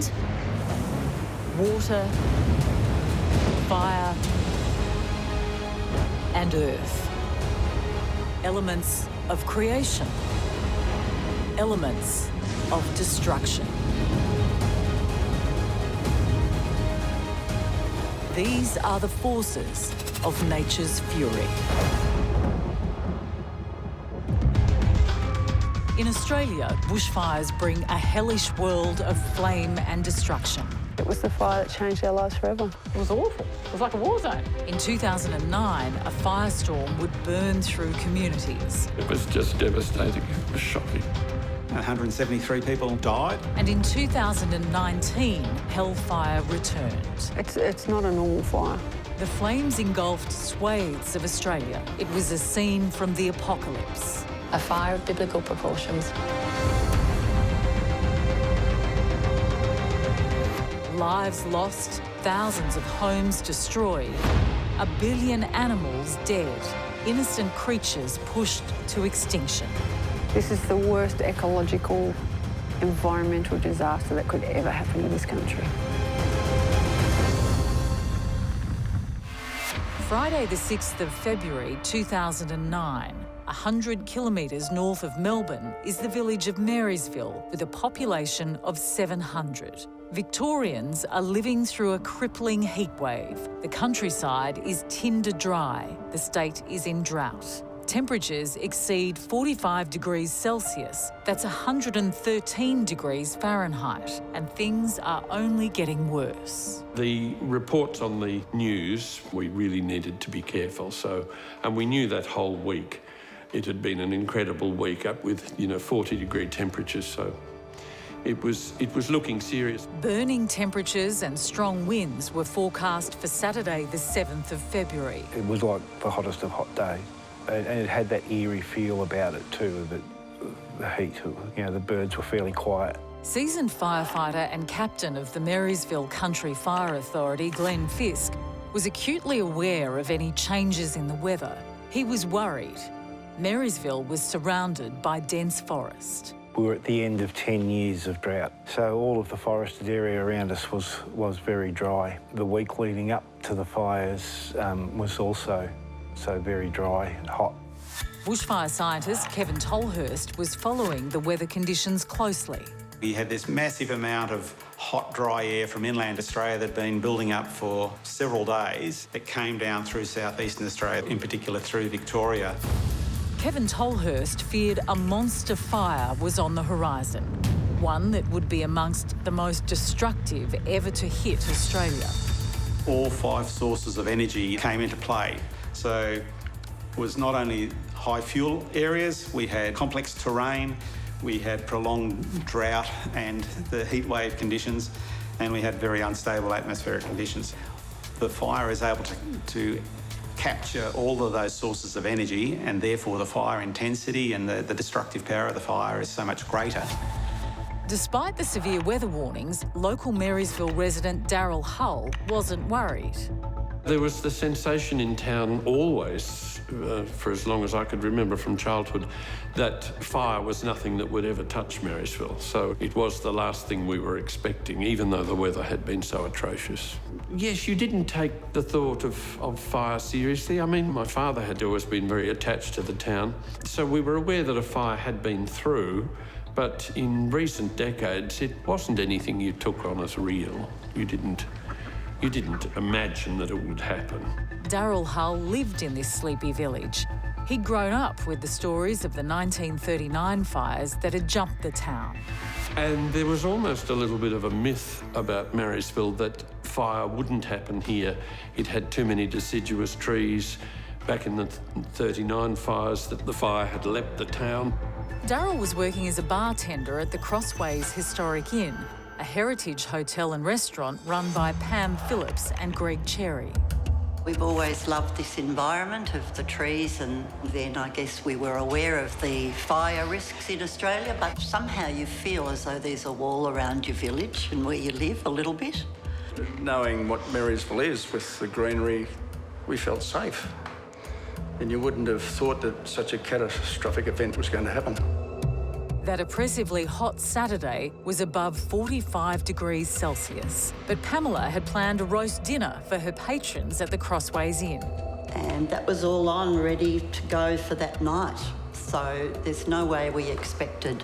wind, water, fire, and earth. Elements of creation, elements of destruction. These are the forces of nature's fury. In Australia, bushfires bring a hellish world of flame and destruction. It was the fire that changed our lives forever. It was awful. It was like a war zone. In 2009, a firestorm would burn through communities. It was just devastating. It was shocking. 173 people died. And in 2019, hellfire returned. It's not a normal fire. The flames engulfed swathes of Australia. It was a scene from the apocalypse. A fire of biblical proportions. Lives lost, thousands of homes destroyed, 1 billion animals dead, innocent creatures pushed to extinction. This is the worst ecological, environmental disaster that could ever happen in this country. Friday the 6th of February 2009, 100 kilometres north of Melbourne is the village of Marysville with a population of 700. Victorians are living through a crippling heatwave. The countryside is tinder dry. The state is in drought. Temperatures exceed 45 degrees Celsius. That's 113 degrees Fahrenheit. And things are only getting worse. The reports on the news, we really needed to be careful. And we knew that whole week. It had been an incredible week up with, 40-degree temperatures, so it was looking serious. Burning temperatures and strong winds were forecast for Saturday the 7th of February. It was like the hottest of hot days, and it had that eerie feel about it too, the heat. The birds were fairly quiet. Seasoned firefighter and captain of the Marysville Country Fire Authority, Glenn Fisk, was acutely aware of any changes in the weather. He was worried. Marysville was surrounded by dense forest. We were at the end of 10 years of drought, so all of the forested area around us was very dry. The week leading up to the fires was also so very dry and hot. Bushfire scientist Kevin Tolhurst was following the weather conditions closely. We had this massive amount of hot, dry air from inland Australia that had been building up for several days that came down through southeastern Australia, in particular through Victoria. Kevin Tolhurst feared a monster fire was on the horizon, one that would be amongst the most destructive ever to hit Australia. All 5 sources of energy came into play. So it was not only high fuel areas, we had complex terrain, we had prolonged drought and the heat wave conditions, and we had very unstable atmospheric conditions. The fire is able to capture all of those sources of energy, and therefore the fire intensity and the destructive power of the fire is so much greater. Despite the severe weather warnings, local Marysville resident Daryl Hull wasn't worried. There was the sensation in town always, for as long as I could remember from childhood, that fire was nothing that would ever touch Marysville. So it was the last thing we were expecting, even though the weather had been so atrocious. Yes, you didn't take the thought of fire seriously. I mean, my father had always been very attached to the town, so we were aware that a fire had been through, but in recent decades, it wasn't anything you took on as real. You didn't imagine that it would happen. Daryl Hull lived in this sleepy village. He'd grown up with the stories of the 1939 fires that had jumped the town. And there was almost a little bit of a myth about Marysville that fire wouldn't happen here. It had too many deciduous trees. Back in the 39 fires, that the fire had leapt the town. Daryl was working as a bartender at the Crossways Historic Inn, a heritage hotel and restaurant run by Pam Phillips and Greg Cherry. We've always loved this environment of the trees, and then I guess we were aware of the fire risks in Australia, but somehow you feel as though there's a wall around your village and where you live a little bit. Knowing what Marysville is with the greenery, we felt safe. And you wouldn't have thought that such a catastrophic event was going to happen. That oppressively hot Saturday was above 45 degrees Celsius, but Pamela had planned a roast dinner for her patrons at the Crossways Inn. And that was all on, ready to go for that night. So there's no way we expected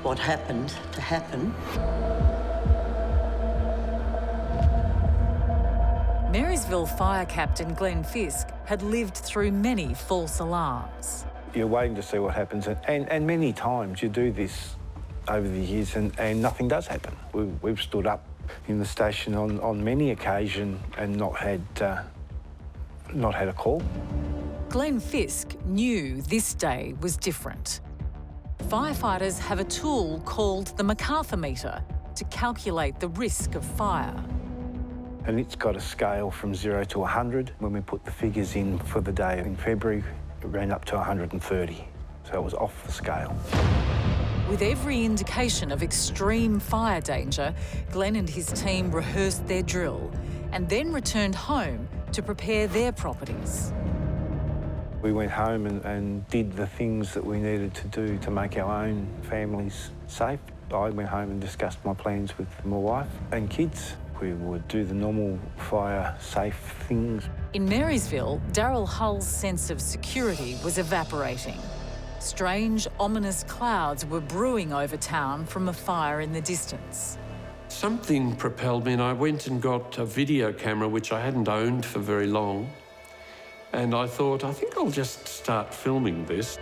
what happened to happen. Marysville Fire Captain Glenn Fisk had lived through many false alarms. You're waiting to see what happens, and many times you do this over the years and nothing does happen. We've stood up in the station on many occasions and not had a call. Glenn Fisk knew this day was different. Firefighters have a tool called the MacArthur meter to calculate the risk of fire. And it's got a scale from 0 to 100. When we put the figures in for the day in February, it ran up to 130, so it was off the scale. With every indication of extreme fire danger, Glenn and his team rehearsed their drill and then returned home to prepare their properties. We went home and did the things that we needed to do to make our own families safe. I went home and discussed my plans with my wife and kids. We would do the normal fire-safe things. In Marysville, Daryl Hull's sense of security was evaporating. Strange, ominous clouds were brewing over town from a fire in the distance. Something propelled me, and I went and got a video camera, which I hadn't owned for very long. And I thought, I think I'll just start filming this.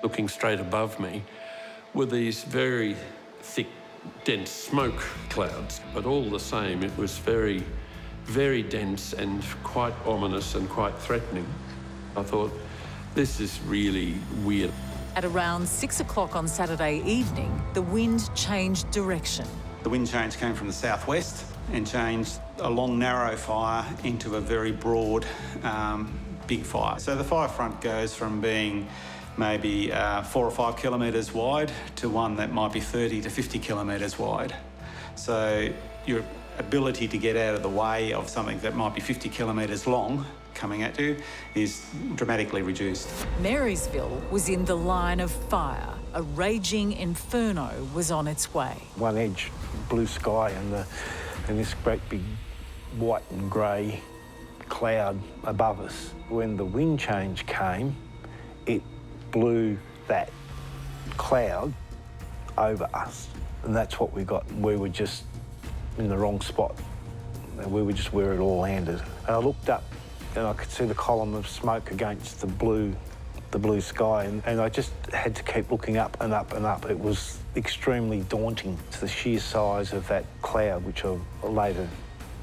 Looking straight above me were these very thick, dense smoke clouds, but all the same, it was very, very dense and quite ominous and quite threatening. I thought, this is really weird. At around 6 o'clock on Saturday evening, the wind changed direction. The wind change came from the southwest and changed a long, narrow fire into a very broad, big fire. So the fire front goes from being maybe 4 or 5 kilometres wide to one that might be 30 to 50 kilometres wide. So your ability to get out of the way of something that might be 50 kilometres long coming at you is dramatically reduced. Marysville was in the line of fire. A raging inferno was on its way. One edge, blue sky, and this great big white and grey cloud above us. When the wind change came, it blew that cloud over us, and that's what we got. We were just in the wrong spot. We were just where it all landed. And I looked up and I could see the column of smoke against the blue sky, and I just had to keep looking up and up and up. It was extremely daunting. It's the sheer size of that cloud, which I later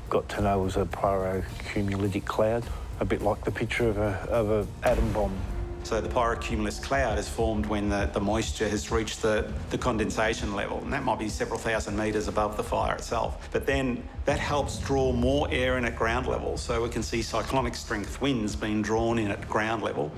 got to know was a pyrocumulative cloud, a bit like the picture of an atom bomb. So the pyrocumulus cloud is formed when the moisture has reached the condensation level, and that might be several thousand metres above the fire itself. But then that helps draw more air in at ground level, so we can see cyclonic strength winds being drawn in at ground level,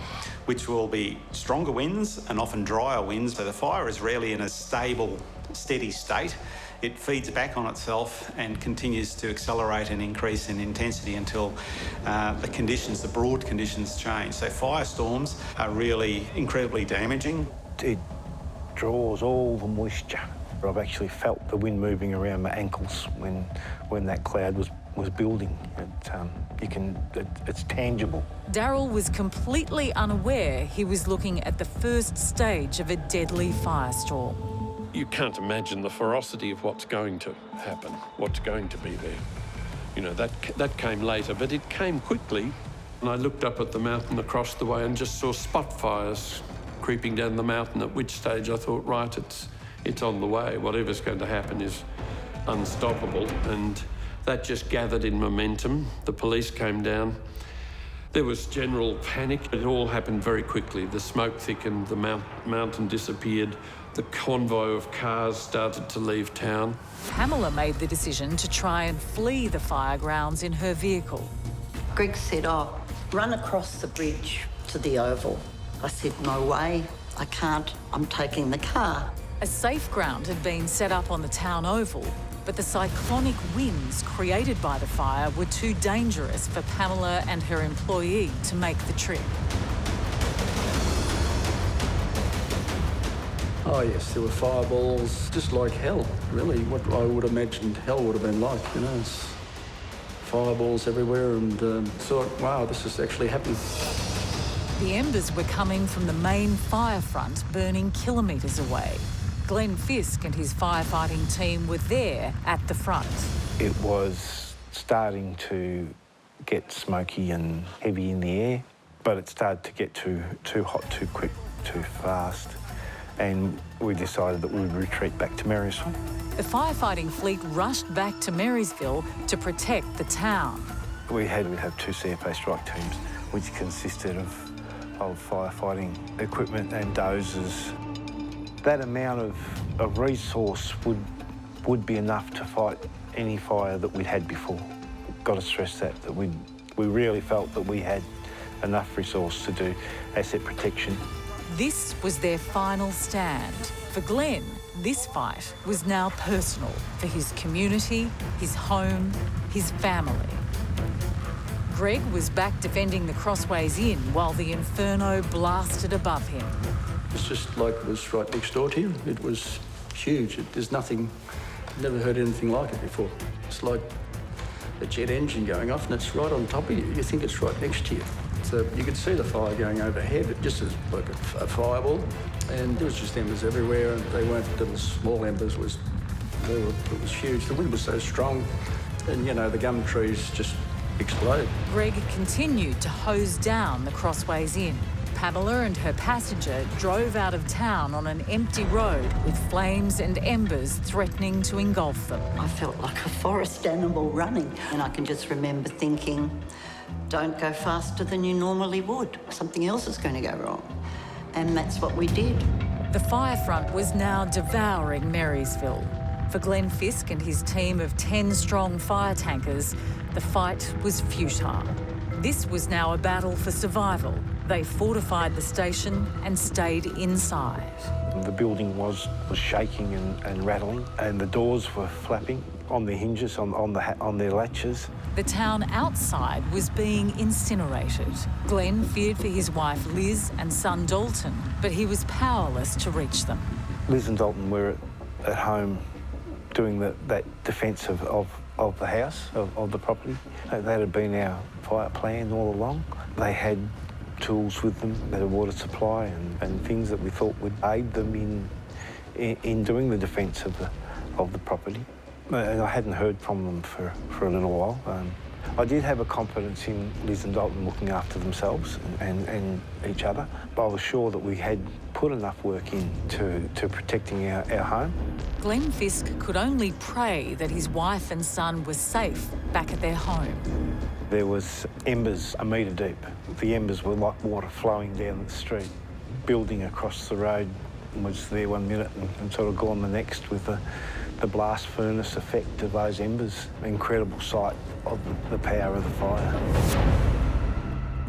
which will be stronger winds and often drier winds. So the fire is rarely in a stable, steady state. It feeds back on itself and continues to accelerate and increase in intensity until the broad conditions change. So firestorms are really incredibly damaging. It draws all the moisture. I've actually felt the wind moving around my ankles when that cloud was building. It's tangible. Daryl was completely unaware he was looking at the first stage of a deadly firestorm. You can't imagine the ferocity of what's going to happen, what's going to be there. You know, that came later, but it came quickly. And I looked up at the mountain across the way and just saw spot fires creeping down the mountain, at which stage I thought, right, it's on the way. Whatever's going to happen is unstoppable. And that just gathered in momentum. The police came down. There was general panic. It all happened very quickly. The smoke thickened, the mountain disappeared. The convoy of cars started to leave town. Pamela made the decision to try and flee the fire grounds in her vehicle. Greg said, oh, run across the bridge to the Oval. I said, no way, I can't, I'm taking the car. A safe ground had been set up on the town oval, but the cyclonic winds created by the fire were too dangerous for Pamela and her employee to make the trip. Oh yes, there were fireballs, just like hell, really. What I would imagine hell would have been like, you know. It's fireballs everywhere, and thought, wow, this is actually happening. The embers were coming from the main fire front, burning kilometres away. Glenn Fisk and his firefighting team were there at the front. It was starting to get smoky and heavy in the air, but it started to get too hot, too quick, too fast, and we decided that we would retreat back to Marysville. The firefighting fleet rushed back to Marysville to protect the town. We have 2 CFA strike teams, which consisted of firefighting equipment and dozers. That amount of resource would be enough to fight any fire that we'd had before. Got to stress that we really felt that we had enough resource to do asset protection. This was their final stand. For Glenn, this fight was now personal for his community, his home, his family. Greg was back defending the Crossways Inn while the Inferno blasted above him. It's just like it was right next door to you. It was huge. There's nothing, never heard anything like it before. It's like a jet engine going off and it's right on top of you. You think it's right next to you. So you could see the fire going overhead, just as like a fireball. And there was just embers everywhere, and they weren't little small embers. It was huge. The wind was so strong, and you know, the gum trees just exploded. Greg continued to hose down the Crossways Inn. Pamela and her passenger drove out of town on an empty road with flames and embers threatening to engulf them. I felt like a forest animal running, and I can just remember thinking, don't go faster than you normally would. Something else is going to go wrong. And that's what we did. The fire front was now devouring Marysville. For Glenn Fisk and his team of 10 strong fire tankers, the fight was futile. This was now a battle for survival. They fortified the station and stayed inside. The building was shaking and rattling, and the doors were flapping on the hinges, on their latches. The town outside was being incinerated. Glenn feared for his wife Liz and son Dalton, but he was powerless to reach them. Liz and Dalton were at home doing that defence of the house, of the property. That had been our fire plan all along. They had tools with them, they had a water supply and things that we thought would aid them in doing the defence of the property. And I hadn't heard from them for a little while. I did have a confidence in Liz and Dalton looking after themselves and each other, but I was sure that we had put enough work in to protecting our home. Glenn Fisk could only pray that his wife and son were safe back at their home. There was embers a metre deep. The embers were like water flowing down the street. Building across the road was there 1 minute and sort of gone the next with the blast furnace effect of those embers. Incredible sight of the power of the fire.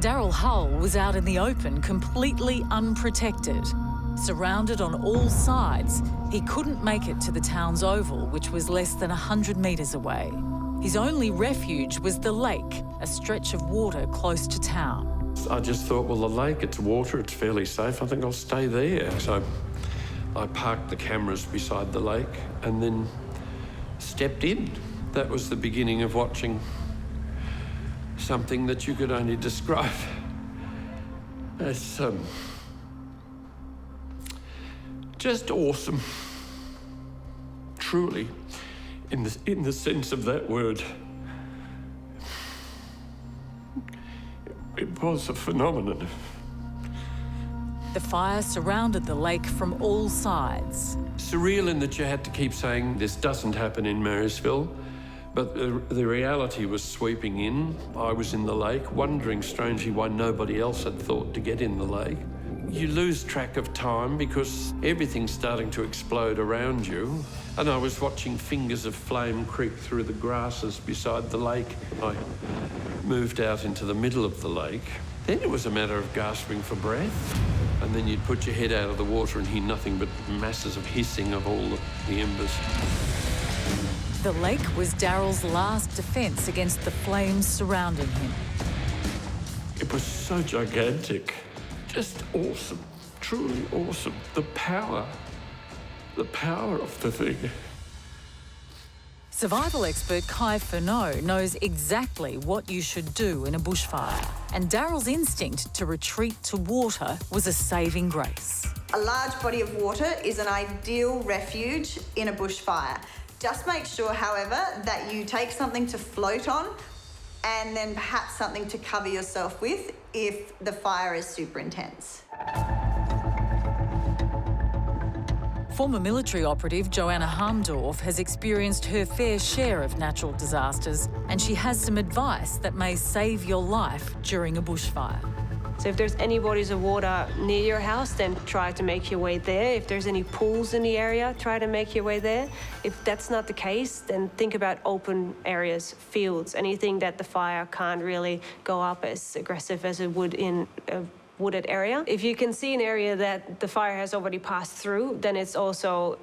Daryl Hull was out in the open, completely unprotected. Surrounded on all sides, he couldn't make it to the town's oval, which was less than 100 metres away. His only refuge was the lake, a stretch of water close to town. I just thought, well, the lake, it's water, it's fairly safe. I think I'll stay there. So I parked the cameras beside the lake and then stepped in. That was the beginning of watching something that you could only describe as just awesome. Truly, in the sense of that word. It was a phenomenon. The fire surrounded the lake from all sides. Surreal in that you had to keep saying, this doesn't happen in Marysville, but the reality was sweeping in. I was in the lake, wondering strangely why nobody else had thought to get in the lake. You lose track of time because everything's starting to explode around you. And I was watching fingers of flame creep through the grasses beside the lake. I moved out into the middle of the lake. Then it was a matter of gasping for breath. And then you'd put your head out of the water and hear nothing but masses of hissing of all the embers. The lake was Daryl's last defence against the flames surrounding him. It was so gigantic. Just awesome, truly awesome. The power the power of the thing. Survival expert Inferno knows exactly what you should do in a bushfire, and Daryl's instinct to retreat to water was a saving grace. A large body of water is an ideal refuge in a bushfire. Just make sure, however, that you take something to float on and then perhaps something to cover yourself with if the fire is super intense. Former military operative Joanna Harmdorf has experienced her fair share of natural disasters, and she has some advice that may save your life during a bushfire. So if there's any bodies of water near your house, then try to make your way there. If there's any pools in the area, try to make your way there. If that's not the case, then think about open areas, fields, anything that the fire can't really go up as aggressive as it would in a wooded area. If you can see an area that the fire has already passed through, then it's also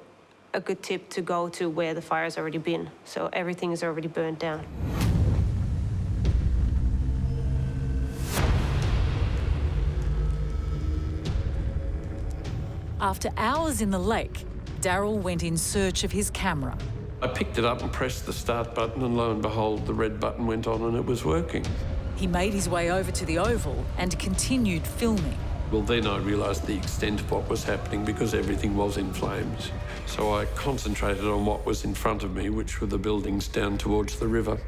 a good tip to go to where the fire's already been. So everything is already burned down. After hours in the lake, Daryl went in search of his camera. I picked it up and pressed the start button, and lo and behold, the red button went on and it was working. He made his way over to the oval and continued filming. Well, then I realised the extent of what was happening because everything was in flames. So I concentrated on what was in front of me, which were the buildings down towards the river.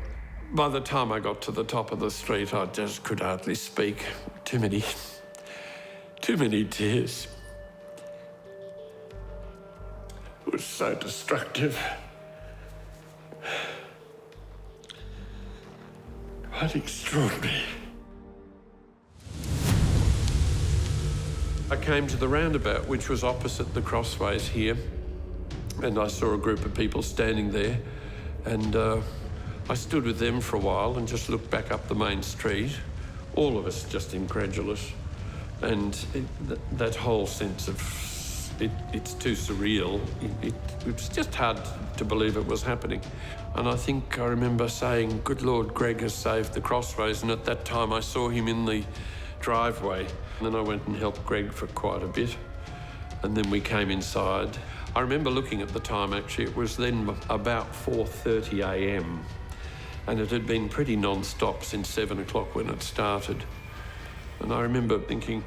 By the time I got to the top of the street, I just could hardly speak. Too many tears. It was so destructive. Quite extraordinary. I came to the roundabout, which was opposite the crossways here, and I saw a group of people standing there, and I stood with them for a while and just looked back up the main street, all of us just incredulous, and that whole sense of it's too surreal. It was just hard to believe it was happening. And I think I remember saying, "Good Lord, Greg has saved the crossways." And at that time I saw him in the driveway. And then I went and helped Greg for quite a bit. And then we came inside. I remember looking at the time, actually, it was then about 4:30 a.m. And it had been pretty non-stop since 7 o'clock when it started. And I remember thinking,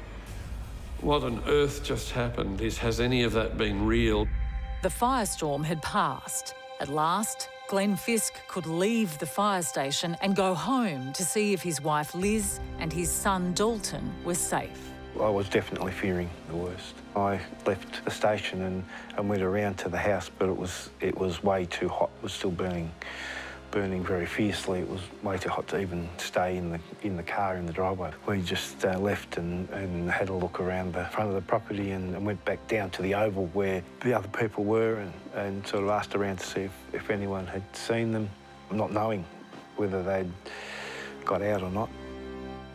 what on earth just happened? Has any of that been real? The firestorm had passed. At last, Glenn Fisk could leave the fire station and go home to see if his wife Liz and his son Dalton were safe. I was definitely fearing the worst. I left the station and went around to the house, but it was way too hot. It was still burning very fiercely. It was way too hot to even stay in the car in the driveway. We just left and had a look around the front of the property and went back down to the oval where the other people were and sort of asked around to see if anyone had seen them, not knowing whether they'd got out or not.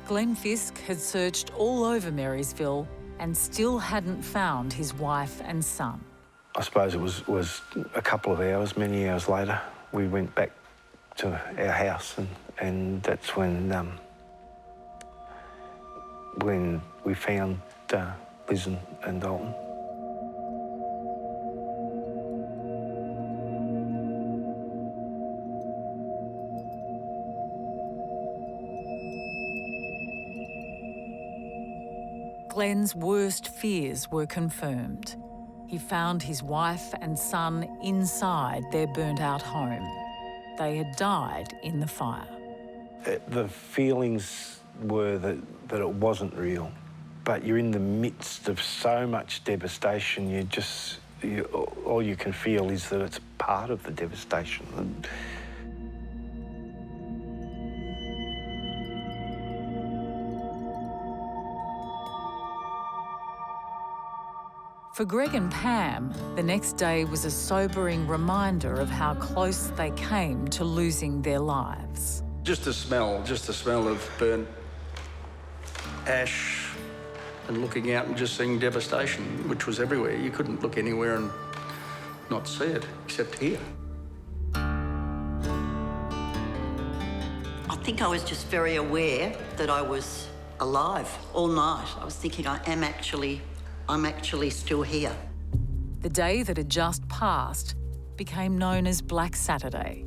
Glenn Fisk had searched all over Marysville and still hadn't found his wife and son. I suppose it was a couple of hours, many hours later, we went back to our house, and that's when we found Liz and Dalton. Glenn's worst fears were confirmed. He found his wife and son inside their burnt-out home. They had died in the fire. The feelings were that it wasn't real, but you're in the midst of so much devastation. All you can feel is that it's part of the devastation. For Greg and Pam, the next day was a sobering reminder of how close they came to losing their lives. Just the smell of burnt ash and looking out and just seeing devastation, which was everywhere. You couldn't look anywhere and not see it, except here. I think I was just very aware that I was alive all night. I was thinking I'm actually still here. The day that had just passed became known as Black Saturday.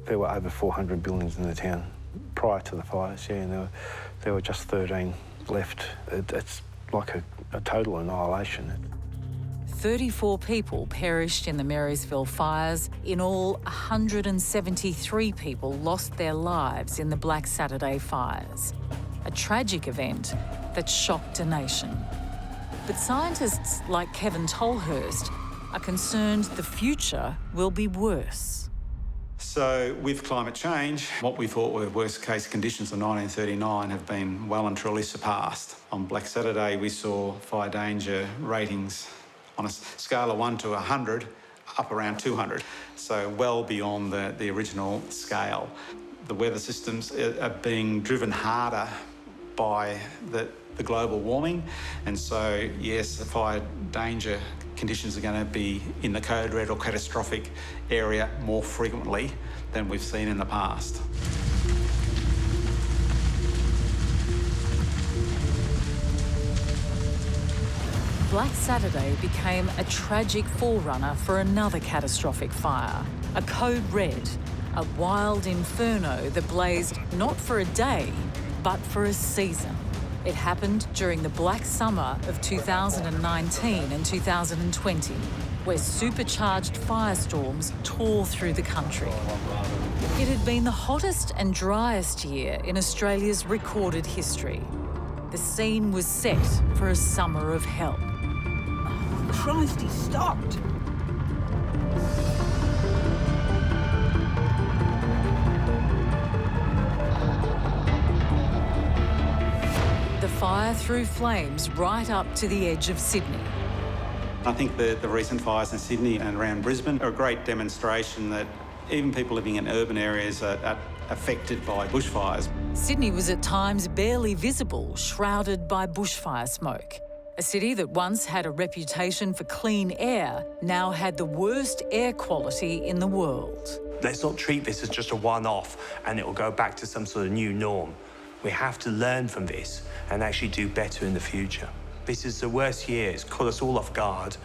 There were over 400 buildings in the town prior to the fires, yeah, and there were just 13 left. It's like a total annihilation. 34 people perished in the Marysville fires. In all, 173 people lost their lives in the Black Saturday fires. A tragic event that shocked a nation. But scientists like Kevin Tolhurst are concerned the future will be worse. So with climate change, what we thought were worst case conditions of 1939 have been well and truly surpassed. On Black Saturday, we saw fire danger ratings on a scale of 1 to 100, up around 200, so well beyond the original scale. The weather systems are being driven harder by the global warming, and so, yes, the fire danger conditions are going to be in the code red or catastrophic area more frequently than we've seen in the past. Black Saturday became a tragic forerunner for another catastrophic fire, a code red, a wild inferno that blazed not for a day, but for a season. It happened during the black summer of 2019 and 2020, where supercharged firestorms tore through the country. It had been the hottest and driest year in Australia's recorded history. The scene was set for a summer of hell. Christ, he stopped. The fire threw flames right up to the edge of Sydney. I think the recent fires in Sydney and around Brisbane are a great demonstration that even people living in urban areas are affected by bushfires. Sydney was at times barely visible, shrouded by bushfire smoke. A city that once had a reputation for clean air now had the worst air quality in the world. Let's not treat this as just a one-off and it will go back to some sort of new norm. We have to learn from this and actually do better in the future. This is the worst year. It's caught us all off guard.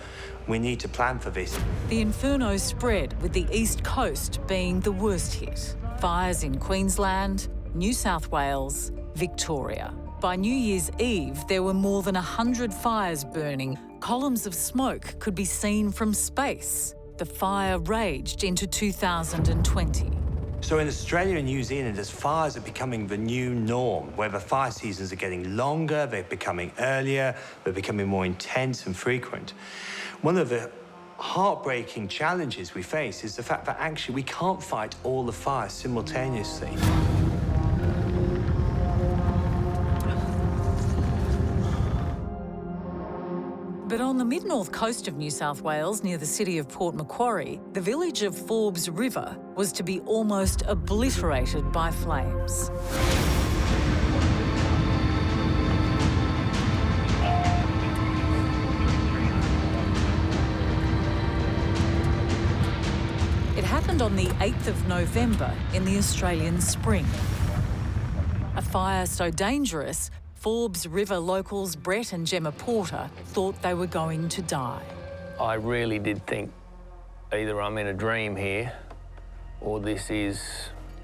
We need to plan for this. The inferno spread, with the East Coast being the worst hit. Fires in Queensland, New South Wales, Victoria. By New Year's Eve, there were more than 100 fires burning. Columns of smoke could be seen from space. The fire raged into 2020. So in Australia and New Zealand, as fires are becoming the new norm, where the fire seasons are getting longer, they're becoming earlier, they're becoming more intense and frequent. One of the heartbreaking challenges we face is the fact that actually we can't fight all the fires simultaneously. But on the mid-north coast of New South Wales, near the city of Port Macquarie, the village of Forbes River was to be almost obliterated by flames. It happened on the 8th of November in the Australian spring. A fire so dangerous, Forbes River locals Brett and Gemma Porter thought they were going to die. I really did think either I'm in a dream here or this is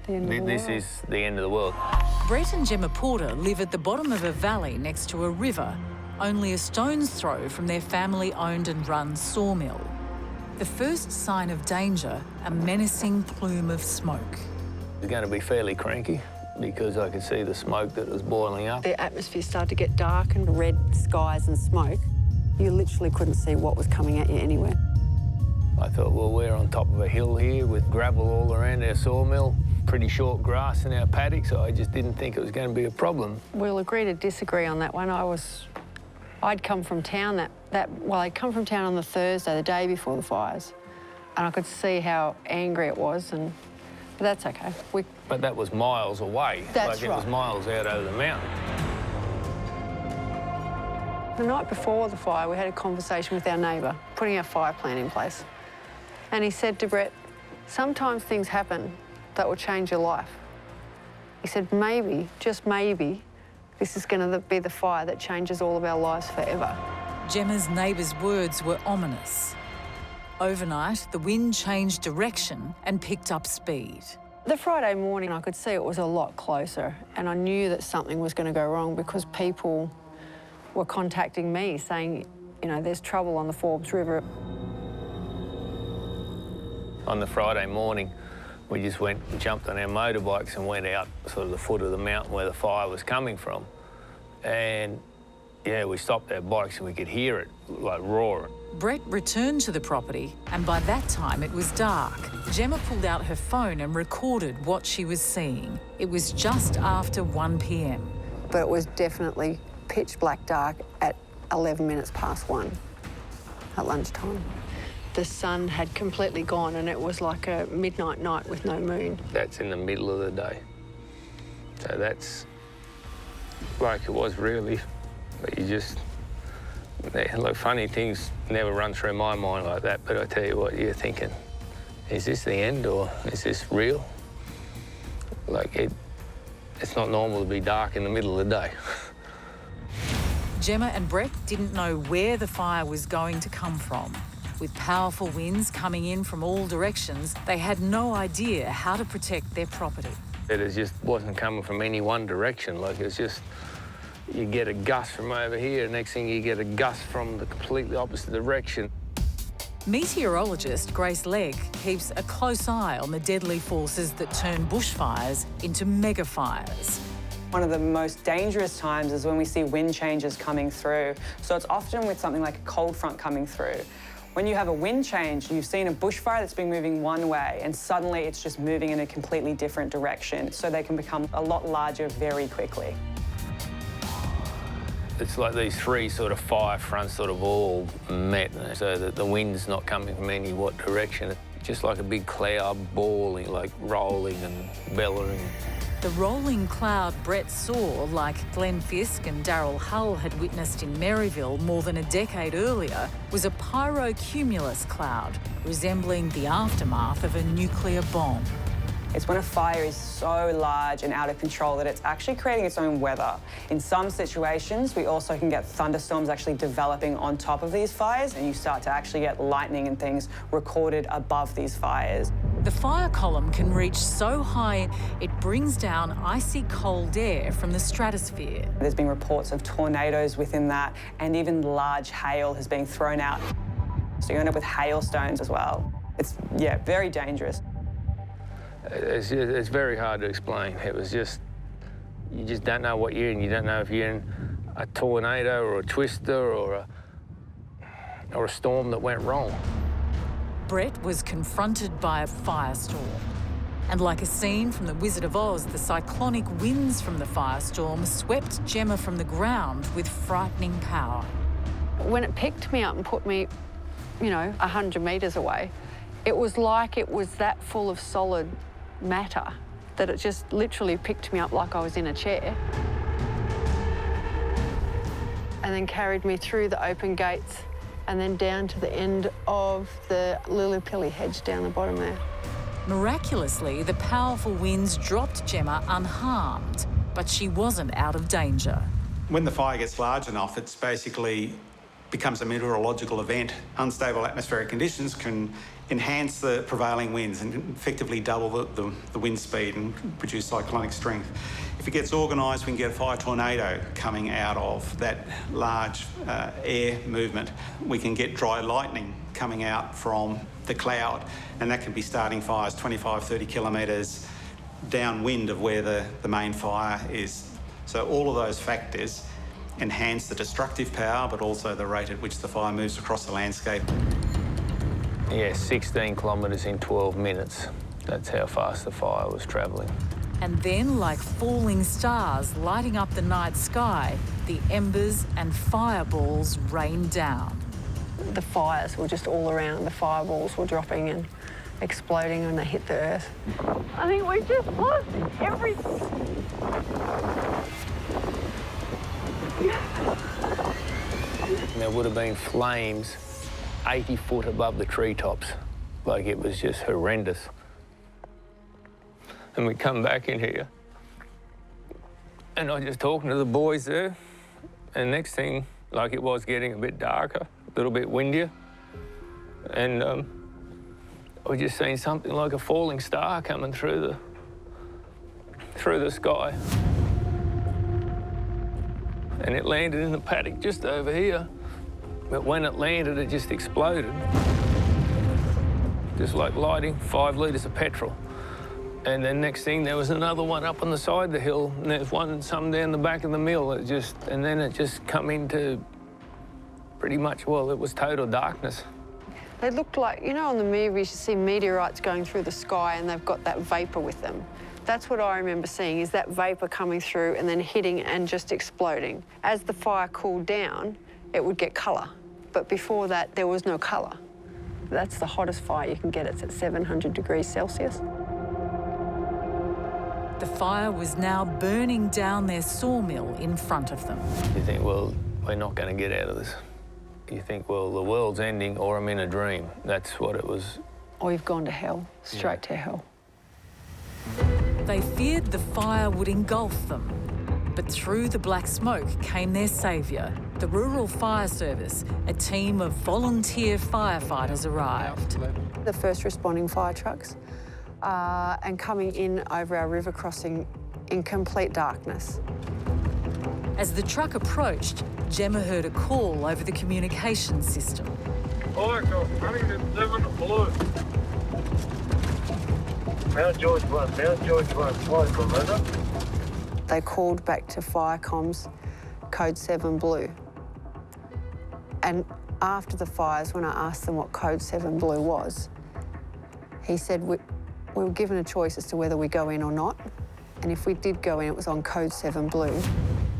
the end of the world. Brett and Gemma Porter live at the bottom of a valley next to a river, only a stone's throw from their family-owned and run sawmill. The first sign of danger, a menacing plume of smoke. It's going to be fairly cranky, because I could see the smoke that was boiling up. The atmosphere started to get dark and red skies and smoke. You literally couldn't see what was coming at you anywhere. I thought, well, we're on top of a hill here with gravel all around our sawmill, pretty short grass in our paddock, so I just didn't think it was going to be a problem. We'll agree to disagree on that one. I'd come from town I'd come from town on the Thursday, the day before the fires, and I could see how angry it was, but that's okay. But that was miles away. That's right. It was miles out over the mountain. The night before the fire, we had a conversation with our neighbour, putting our fire plan in place. And he said to Brett, sometimes things happen that will change your life. He said, maybe, just maybe, this is going to be the fire that changes all of our lives forever. Gemma's neighbour's words were ominous. Overnight, the wind changed direction and picked up speed. The Friday morning, I could see it was a lot closer, and I knew that something was going to go wrong because people were contacting me saying, you know, there's trouble on the Forbes River. On the Friday morning, we just went and jumped on our motorbikes and went out sort of the foot of the mountain where the fire was coming from. And yeah, we stopped our bikes and we could hear it, like, roaring. Brett returned to the property, and by that time it was dark. Gemma pulled out her phone and recorded what she was seeing. It was just after 1 p.m. But it was definitely pitch black dark at 11 minutes past 1 at lunchtime. The sun had completely gone and it was like a midnight night with no moon. That's in the middle of the day. So that's like it was really, but you just, like, funny things never run through my mind like that, but I tell you what, you're thinking, is this the end or is this real? Like, it's not normal to be dark in the middle of the day. Gemma and Brett didn't know where the fire was going to come from. With powerful winds coming in from all directions, they had no idea how to protect their property. It just wasn't coming from any one direction. Like, it's just, you get a gust from over here, next thing you get a gust from the completely opposite direction. Meteorologist Grace Legg keeps a close eye on the deadly forces that turn bushfires into mega fires. One of the most dangerous times is when we see wind changes coming through. So it's often with something like a cold front coming through. When you have a wind change, you've seen a bushfire that's been moving one way and suddenly it's just moving in a completely different direction. So they can become a lot larger very quickly. It's like these three sort of fire fronts sort of all met, so that the wind's not coming from any what direction. It's just like a big cloud balling, like rolling and bellowing. The rolling cloud Brett saw, like Glenn Fisk and Daryl Hull had witnessed in Maryville more than a decade earlier, was a pyrocumulus cloud, resembling the aftermath of a nuclear bomb. It's when a fire is so large and out of control that it's actually creating its own weather. In some situations, we also can get thunderstorms actually developing on top of these fires, and you start to actually get lightning and things recorded above these fires. The fire column can reach so high it brings down icy cold air from the stratosphere. There's been reports of tornadoes within that, and even large hail has been thrown out. So you end up with hailstones as well. It's, yeah, very dangerous. It's very hard to explain. It was just, you just don't know what you're in. You don't know if you're in a tornado or a twister or a storm that went wrong. Brett was confronted by a firestorm. And like a scene from The Wizard of Oz, the cyclonic winds from the firestorm swept Gemma from the ground with frightening power. When it picked me up and put me, you know, 100 metres away, it was like it was that full of solid matter that it just literally picked me up like I was in a chair. And then carried me through the open gates and then down to the end of the lily-pilly hedge down the bottom there. Miraculously, the powerful winds dropped Gemma unharmed, but she wasn't out of danger. When the fire gets large enough, it's basically becomes a meteorological event. Unstable atmospheric conditions can enhance the prevailing winds and effectively double the wind speed and produce cyclonic strength. If it gets organised, we can get a fire tornado coming out of that large air movement. We can get dry lightning coming out from the cloud, and that can be starting fires 25, 30 kilometres downwind of where the main fire is. So all of those factors enhance the destructive power, but also the rate at which the fire moves across the landscape. Yeah, 16 kilometres in 12 minutes. That's how fast the fire was travelling. And then, like falling stars lighting up the night sky, the embers and fireballs rained down. The fires were just all around. The fireballs were dropping and exploding when they hit the earth. I think we just lost everything. There would have been flames 80 foot above the treetops. Like, it was just horrendous. And we come back in here, and I'm just talking to the boys there, and next thing, like, it was getting a bit darker, a little bit windier. And we just seen something like a falling star coming through the sky. And it landed in the paddock just over here. But when it landed, it just exploded. Just like lighting 5 litres of petrol. And then next thing, there was another one up on the side of the hill, and there's some down the back of the mill. And then it just come into pretty much, well, it was total darkness. They looked like, you know, on the movies you see meteorites going through the sky and they've got that vapour with them. That's what I remember seeing, is that vapour coming through and then hitting and just exploding. As the fire cooled down, it would get colour. But before that, there was no colour. That's the hottest fire you can get. It's at 700 degrees Celsius. The fire was now burning down their sawmill in front of them. You think, well, we're not going to get out of this. You think, well, the world's ending or I'm in a dream. That's what it was. Or you've gone to hell, straight to hell. They feared the fire would engulf them. But through the black smoke came their saviour. The Rural Fire Service, a team of volunteer firefighters arrived. The first responding fire trucks and coming in over our river crossing in complete darkness. As the truck approached, Gemma heard a call over the communication system. Mount George 1, fire commander. They called back to fire comms, code 7 blue. And after the fires, when I asked them what code 7 blue was, he said we were given a choice as to whether we go in or not. And if we did go in, it was on code 7 blue,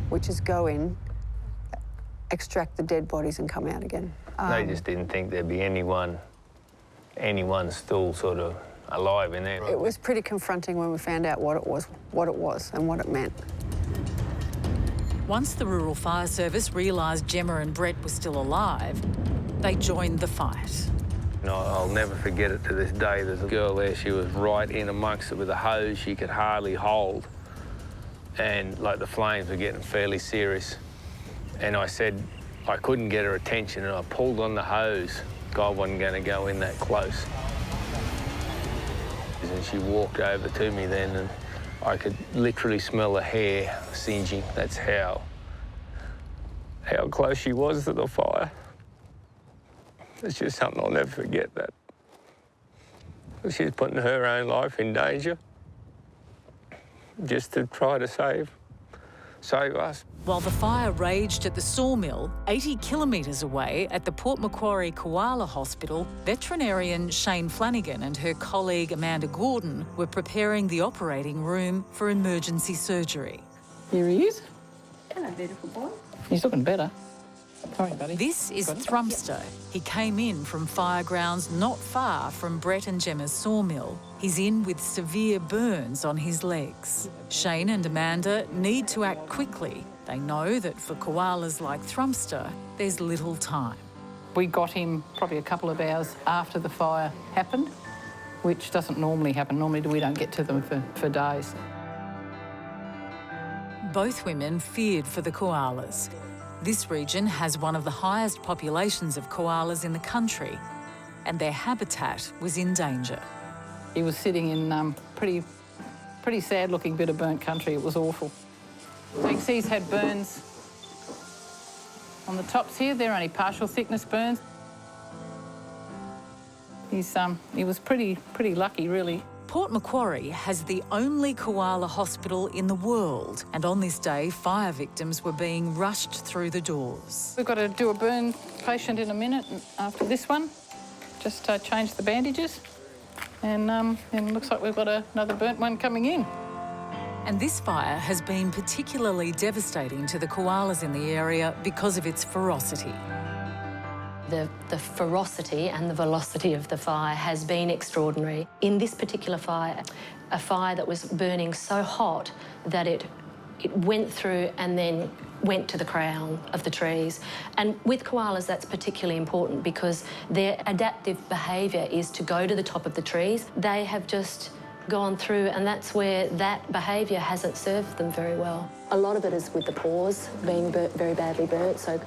which is go in, extract the dead bodies and come out again. They just didn't think there'd be anyone still sort of alive in there. It was pretty confronting when we found out what it was and what it meant. Once the Rural Fire Service realised Gemma and Brett were still alive, they joined the fight. No, I'll never forget it to this day. There's a girl there, she was right in amongst it with a hose she could hardly hold. And, like, the flames were getting fairly serious. And I said I couldn't get her attention, and I pulled on the hose. God wasn't going to go in that close. And she walked over to me then, and I could literally smell the hair singeing. That's how close she was to the fire. It's just something I'll never forget, that. She's putting her own life in danger just to try to save us. While the fire raged at the sawmill, 80 kilometres away at the Port Macquarie Koala Hospital, veterinarian Shane Flanagan and her colleague Amanda Gordon were preparing the operating room for emergency surgery. Here he is. Hello, beautiful boy. He's looking better. Sorry, buddy. This is Thrumster. He came in from firegrounds not far from Brett and Gemma's sawmill. He's in with severe burns on his legs. Shane and Amanda need to act quickly. They know that for koalas like Thrumster, there's little time. We got him probably a couple of hours after the fire happened, which doesn't normally happen. Normally we don't get to them for days. Both women feared for the koalas. This region has one of the highest populations of koalas in the country, and their habitat was in danger. He was sitting in pretty sad-looking bit of burnt country. It was awful. So you can see he's had burns on the tops here. They're only partial thickness burns. He was pretty lucky, really. Port Macquarie has the only koala hospital in the world, and on this day, fire victims were being rushed through the doors. We've got to do a burn patient in a minute after this one. Just change the bandages, and it looks like we've got another burnt one coming in. And this fire has been particularly devastating to the koalas in the area because of its ferocity. The ferocity and the velocity of the fire has been extraordinary. In this particular fire, a fire that was burning so hot that it went through and then went to the crown of the trees. And with koalas, that's particularly important because their adaptive behaviour is to go to the top of the trees. They have just gone through, and that's where that behaviour hasn't served them very well. A lot of it is with the paws being very badly burnt, so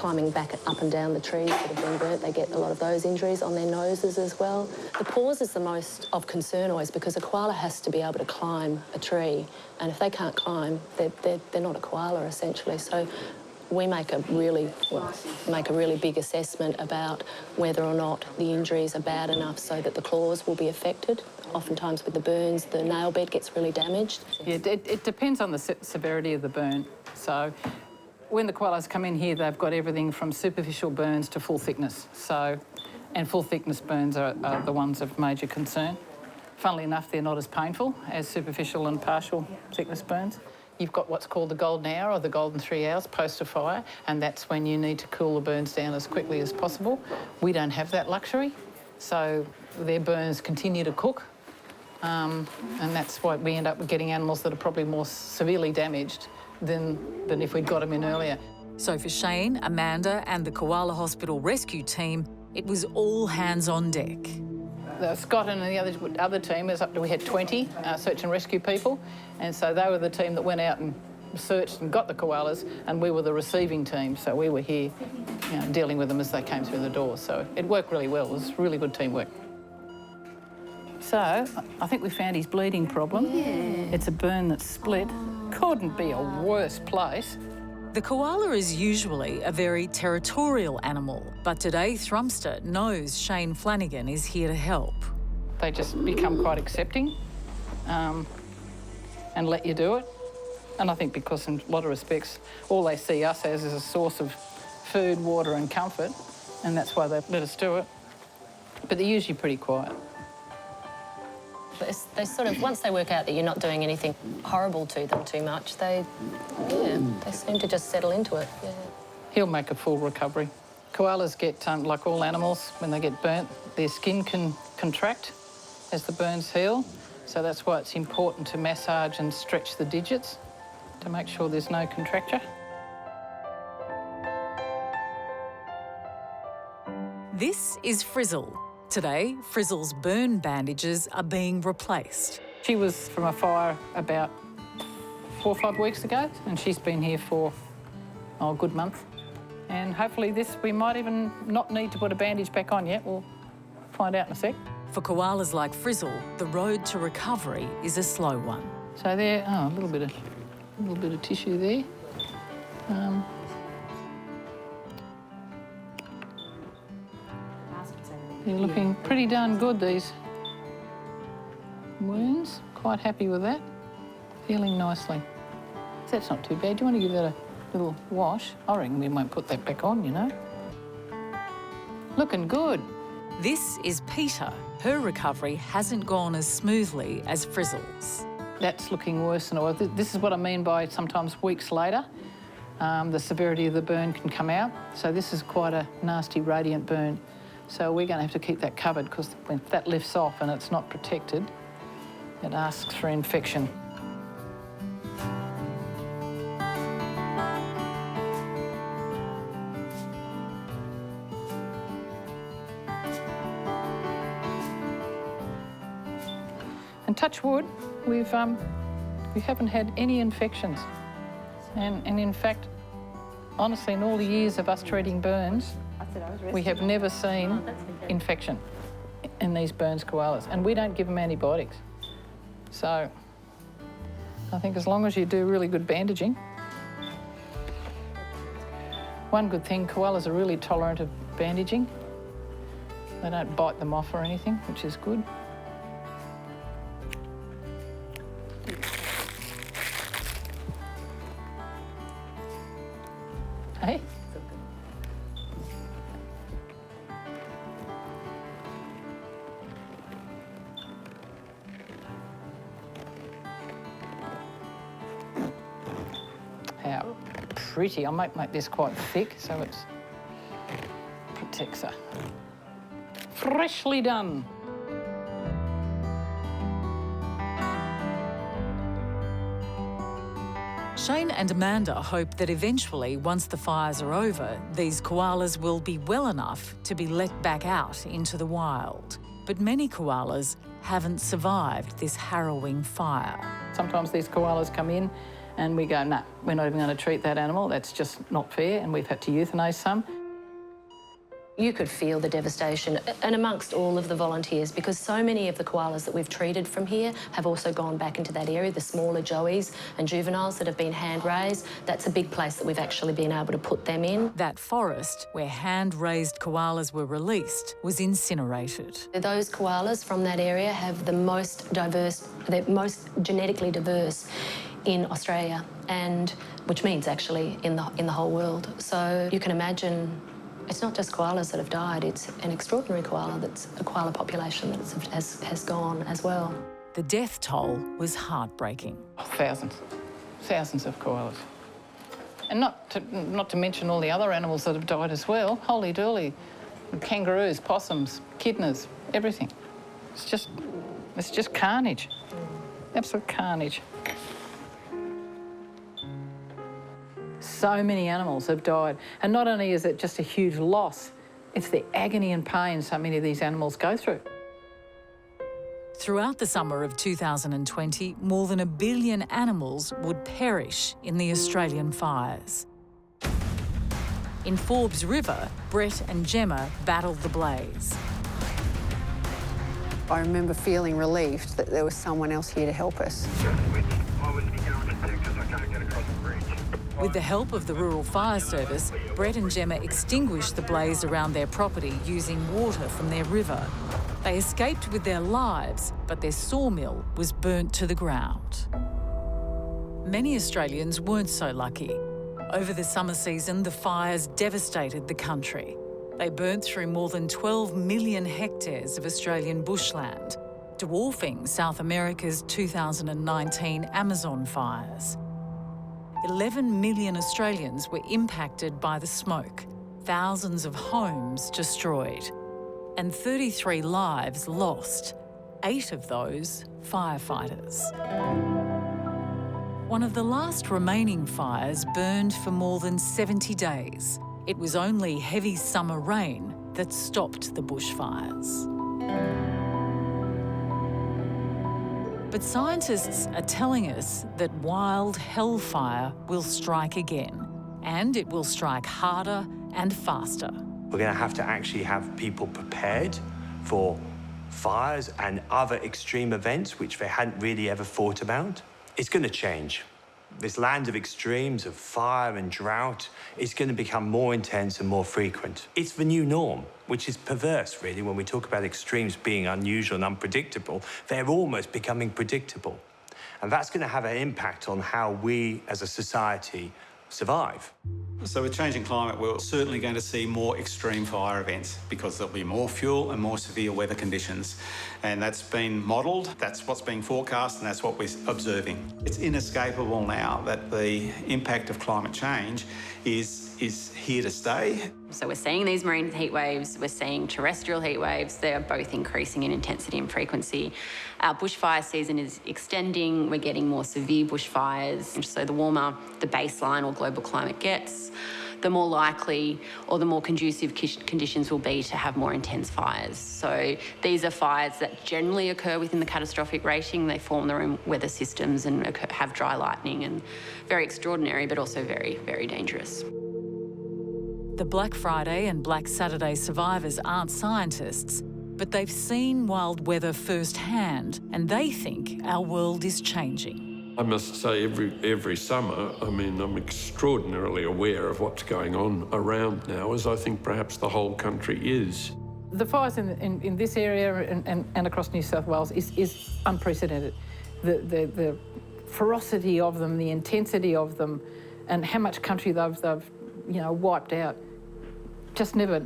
climbing back up and down the trees that have been burnt. They get a lot of those injuries on their noses as well. The paws is the most of concern always because a koala has to be able to climb a tree, and if they can't climb, they're not a koala essentially. So we make a really big assessment about whether or not the injuries are bad enough so that the claws will be affected. Oftentimes with the burns, the nail bed gets really damaged. Yeah, it depends on the severity of the burn. So when the koalas come in here, they've got everything from superficial burns to full thickness. And full thickness burns are the ones of major concern. Funnily enough, they're not as painful as superficial and partial thickness burns. You've got what's called the golden hour or the golden 3 hours post a fire, and that's when you need to cool the burns down as quickly as possible. We don't have that luxury, so their burns continue to cook, and that's why we end up getting animals that are probably more severely damaged than if we'd got them in earlier. So for Shane, Amanda and the Koala Hospital rescue team, it was all hands on deck. Scott and the other team, we had 20 search and rescue people, and so they were the team that went out and searched and got the koalas, and we were the receiving team, so we were here dealing with them as they came through the door. So it worked really well. It was really good teamwork. So I think we found his bleeding problem. Yeah. It's a burn that's split. Couldn't be a worse place. The koala is usually a very territorial animal, but today Thrumster knows Shane Flanagan is here to help. They just become quite accepting and let you do it. And I think because in a lot of respects, all they see us as is a source of food, water and comfort, and that's why they let us do it. But they're usually pretty quiet. They sort of, once they work out that you're not doing anything horrible to them too much, they seem to just settle into it. Yeah. He'll make a full recovery. Koalas get, like all animals, when they get burnt, their skin can contract as the burns heal. So that's why it's important to massage and stretch the digits to make sure there's no contracture. This is Frizzle. Today, Frizzle's burn bandages are being replaced. She was from a fire about 4 or 5 weeks ago, and she's been here for a good month. And hopefully we might even not need to put a bandage back on yet. We'll find out in a sec. For koalas like Frizzle, the road to recovery is a slow one. So there, a little bit of tissue there. They're looking pretty darn good, these wounds. Quite happy with that. Healing nicely. That's not too bad. Do you want to give that a little wash? I reckon we won't put that back on, you know. Looking good. This is Peter. Her recovery hasn't gone as smoothly as Frizzle's. That's looking worse than it was. This is what I mean by sometimes weeks later, the severity of the burn can come out. So this is quite a nasty radiant burn. So we're going to have to keep that covered because when that lifts off and it's not protected, it asks for infection. And touch wood, we haven't had any infections. And in fact, honestly, in all the years of us treating burns, we have never seen infection in these burns koalas, and we don't give them antibiotics. So I think as long as you do really good bandaging. One good thing, koalas are really tolerant of bandaging. They don't bite them off or anything, which is good. Hey? How pretty. I might make this quite thick so it protects her. Freshly done. Shane and Amanda hope that eventually, once the fires are over, these koalas will be well enough to be let back out into the wild. But many koalas haven't survived this harrowing fire. Sometimes these koalas come in And we go, nah, we're not even going to treat that animal. That's just not fair, and we've had to euthanase some. You could feel the devastation, and amongst all of the volunteers, because so many of the koalas that we've treated from here have also gone back into that area, the smaller joeys and juveniles that have been hand-raised. That's a big place that we've actually been able to put them in. That forest where hand-raised koalas were released was incinerated. Those koalas from that area have the most diverse, they're most genetically diverse in Australia, and which means actually in the whole world. So you can imagine it's not just koalas that have died, it's an extraordinary koala, that's a koala population that has gone as well. The death toll was heartbreaking. Thousands of koalas. And not to mention all the other animals that have died as well. Holy dooly. Kangaroos, possums, echidnas, everything. It's just carnage. Absolute carnage. So many animals have died. And not only is it just a huge loss, it's the agony and pain so many of these animals go through. Throughout the summer of 2020, more than 1 billion animals would perish in the Australian fires. In Forbes River, Brett and Gemma battled the blaze. I remember feeling relieved that there was someone else here to help us. With the help of the Rural Fire Service, Brett and Gemma extinguished the blaze around their property using water from their river. They escaped with their lives, but their sawmill was burnt to the ground. Many Australians weren't so lucky. Over the summer season, the fires devastated the country. They burnt through more than 12 million hectares of Australian bushland, dwarfing South America's 2019 Amazon fires. 11 million Australians were impacted by the smoke, thousands of homes destroyed, and 33 lives lost, 8 of those firefighters. One of the last remaining fires burned for more than 70 days. It was only heavy summer rain that stopped the bushfires. But scientists are telling us that wild hellfire will strike again, and it will strike harder and faster. We're going to actually have people prepared for fires and other extreme events which they hadn't really ever thought about. It's going to change. This land of extremes, of fire and drought, is going to become more intense and more frequent. It's the new norm, which is perverse, really, when we talk about extremes being unusual and unpredictable. They're almost becoming predictable. And that's going to have an impact on how we, as a society, survive. So with changing climate, we're certainly going to see more extreme fire events because there'll be more fuel and more severe weather conditions. And that's been modelled, that's what's being forecast, and that's what we're observing. It's inescapable now that the impact of climate change is here to stay. So we're seeing these marine heat waves, we're seeing terrestrial heat waves. They are both increasing in intensity and frequency. Our bushfire season is extending, we're getting more severe bushfires. And so the warmer the baseline or global climate gets, the more likely or the more conducive conditions will be to have more intense fires. So these are fires that generally occur within the catastrophic rating. They form their own weather systems and have dry lightning, and very extraordinary, but also very, very dangerous. The Black Friday and Black Saturday survivors aren't scientists, but they've seen wild weather firsthand, and they think our world is changing. I must say, every summer, I mean, I'm extraordinarily aware of what's going on around now, as I think perhaps the whole country is. The fires in this area and across New South Wales is unprecedented. The ferocity of them, the intensity of them, and how much country they've wiped out. Just never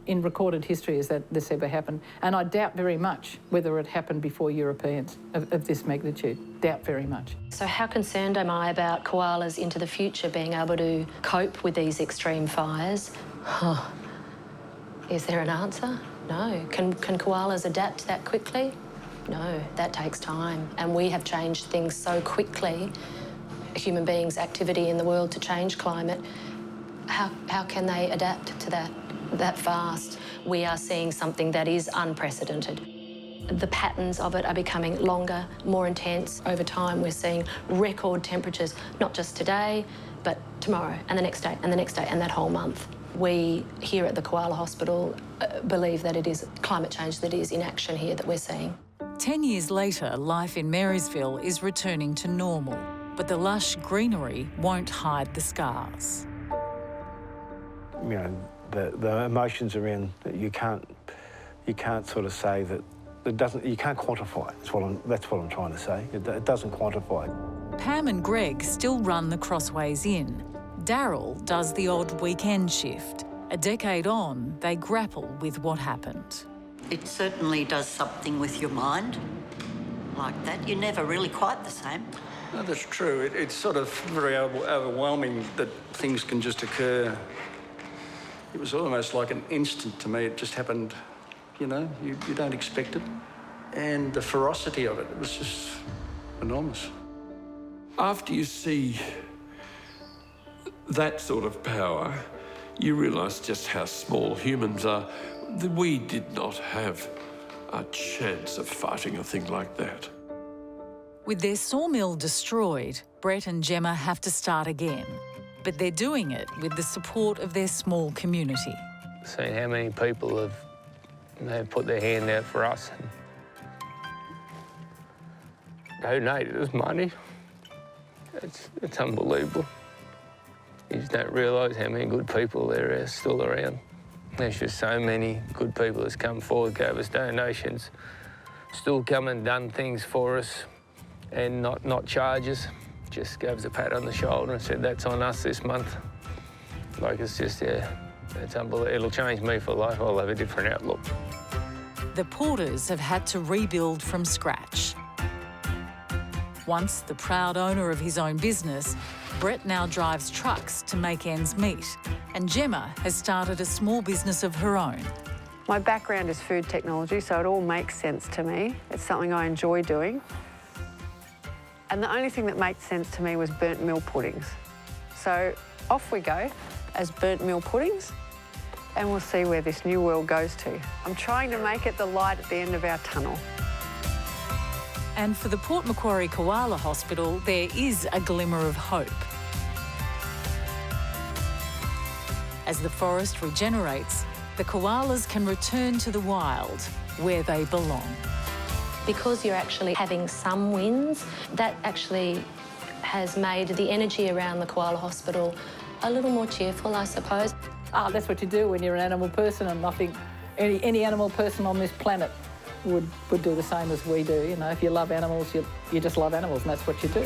in recorded history has this ever happened. And I doubt very much whether it happened before Europeans of this magnitude. Doubt very much. So how concerned am I about koalas into the future being able to cope with these extreme fires? Is there an answer? No. Can koalas adapt that quickly? No, that takes time. And we have changed things so quickly, human beings' activity in the world to change climate. How can they adapt to that fast? We are seeing something that is unprecedented. The patterns of it are becoming longer, more intense. Over time, we're seeing record temperatures, not just today, but tomorrow and the next day and the next day and that whole month. We here at the Koala Hospital believe that it is climate change that is in action here that we're seeing. 10 years later, life in Marysville is returning to normal, but the lush greenery won't hide the scars. You know, the emotions around you can't sort of say that it doesn't. You can't quantify it. That's what I'm trying to say. It doesn't quantify. Pam and Greg still run the Crossways Inn. Daryl does the odd weekend shift. A decade on, they grapple with what happened. It certainly does something with your mind like that. You're never really quite the same. No, that's true. It's sort of very overwhelming that things can just occur. It was almost like an instant to me. It just happened, you know, you don't expect it. And the ferocity of it was just enormous. After you see that sort of power, you realise just how small humans are. We did not have a chance of fighting a thing like that. With their sawmill destroyed, Brett and Gemma have to start again. But they're doing it with the support of their small community. Seeing how many people have put their hand out for us and donated us money. It's unbelievable. You just don't realise how many good people there are still around. There's just so many good people that's come forward, gave us donations, still come and done things for us and not charge us. Just gave us a pat on the shoulder and said, that's on us this month. Like, it's just, yeah, it's unbelievable. It'll change me for life. I'll have a different outlook. The Porters have had to rebuild from scratch. Once the proud owner of his own business, Brett now drives trucks to make ends meet, and Gemma has started a small business of her own. My background is food technology, so it all makes sense to me. It's something I enjoy doing. And the only thing that made sense to me was burnt meal puddings. So off we go as burnt meal puddings, and we'll see where this new world goes to. I'm trying to make it the light at the end of our tunnel. And for the Port Macquarie Koala Hospital, there is a glimmer of hope. As the forest regenerates, the koalas can return to the wild, where they belong. Because you're actually having some wins, that actually has made the energy around the Koala Hospital a little more cheerful, I suppose. Oh, that's what you do when you're an animal person, and I think any animal person on this planet would do the same as we do. You know, if you love animals, you just love animals, and that's what you do.